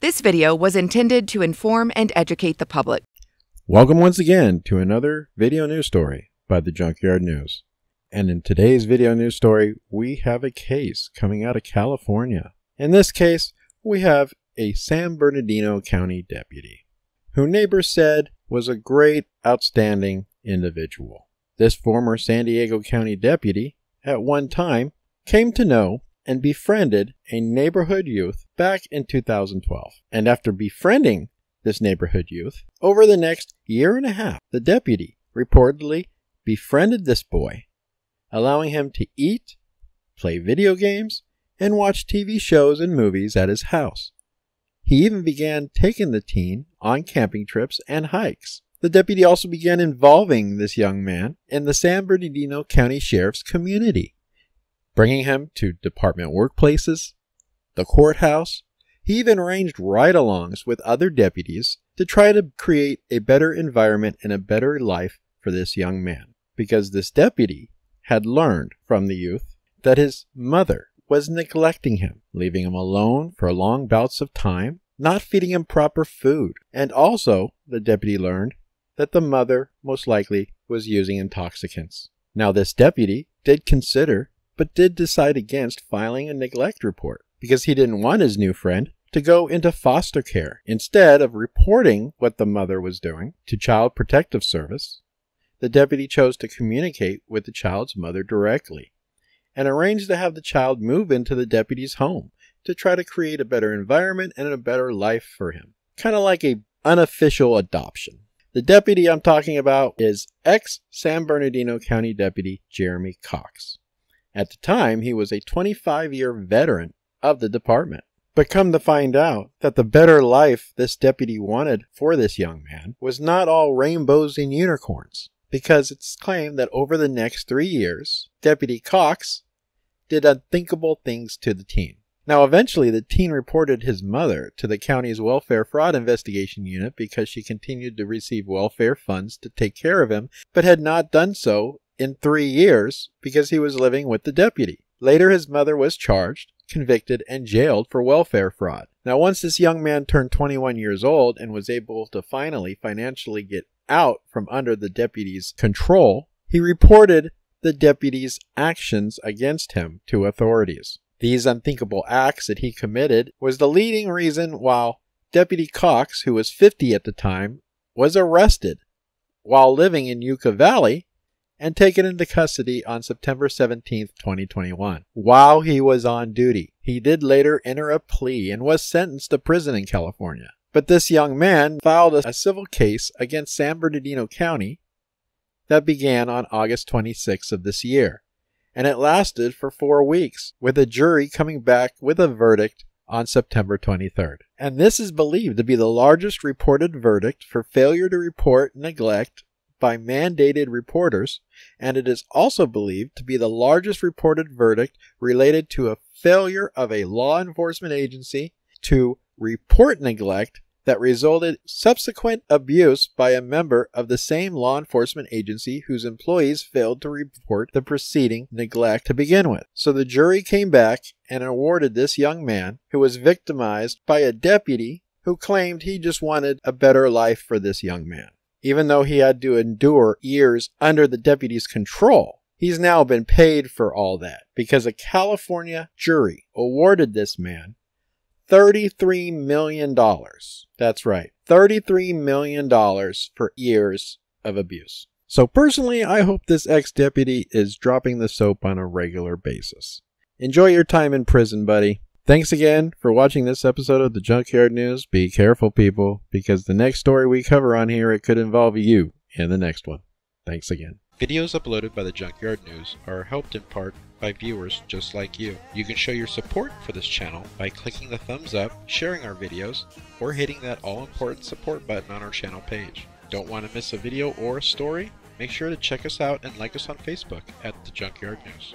This video was intended to inform and educate the public. Welcome once again to another video news story by the Junkyard News. And in today's video news story, we have a case coming out of California. In this case, we have a San Bernardino County deputy, who neighbors said was a great, outstanding individual. This former San Diego County deputy, at one time, came to know and befriended a neighborhood youth back in 2012. And after befriending this neighborhood youth, over the next year and a half, the deputy reportedly befriended this boy, allowing him to eat, play video games, and watch TV shows and movies at his house. He even began taking the teen on camping trips and hikes. The deputy also began involving this young man in the San Bernardino County Sheriff's community, bringing him to department workplaces, the courthouse. He even arranged ride-alongs with other deputies to try to create a better environment and a better life for this young man, because this deputy had learned from the youth that his mother was neglecting him, leaving him alone for long bouts of time, not feeding him proper food. And also, the deputy learned that the mother most likely was using intoxicants. Now, this deputy did consider, but did decide against filing a neglect report because he didn't want his new friend to go into foster care. Instead of reporting what the mother was doing to Child Protective Service, the deputy chose to communicate with the child's mother directly and arranged to have the child move into the deputy's home to try to create a better environment and a better life for him. Kind of like an unofficial adoption. The deputy I'm talking about is ex-San Bernardino County Deputy Jeremy Cox. At the time, he was a 25-year veteran of the department. But come to find out that the better life this deputy wanted for this young man was not all rainbows and unicorns, because it's claimed that over the next 3 years, Deputy Cox did unthinkable things to the teen. Now, eventually, the teen reported his mother to the county's welfare fraud investigation unit because she continued to receive welfare funds to take care of him, but had not done so in 3 years because he was living with the deputy. Later, his mother was charged, convicted, and jailed for welfare fraud. Now, once this young man turned 21 years old and was able to finally financially get out from under the deputy's control, he reported the deputy's actions against him to authorities. These unthinkable acts that he committed was the leading reason why Deputy Cox, who was 50 at the time, was arrested while living in Yucca Valley and taken into custody on September 17, 2021. While he was on duty, he did later enter a plea and was sentenced to prison in California. But this young man filed a civil case against San Bernardino County that began on August 26 of this year, and it lasted for 4 weeks, with a jury coming back with a verdict on September 23rd. And this is believed to be the largest reported verdict for failure to report neglect by mandated reporters, and it is also believed to be the largest reported verdict related to a failure of a law enforcement agency to report neglect that resulted subsequent abuse by a member of the same law enforcement agency whose employees failed to report the preceding neglect to begin with. So the jury came back and awarded this young man, who was victimized by a deputy who claimed he just wanted a better life for this young man. Even though he had to endure years under the deputy's control, he's now been paid for all that because a California jury awarded this man $33 million. That's right, $33 million for years of abuse. So personally, I hope this ex-deputy is dropping the soap on a regular basis. Enjoy your time in prison, buddy. Thanks again for watching this episode of the Junkyard News. Be careful, people, because the next story we cover on here, it could involve you in the next one. Thanks again. Videos uploaded by the Junkyard News are helped in part by viewers just like you. You can show your support for this channel by clicking the thumbs up, sharing our videos, or hitting that all-important support button on our channel page. Don't want to miss a video or a story? Make sure to check us out and like us on Facebook at The Junkyard News.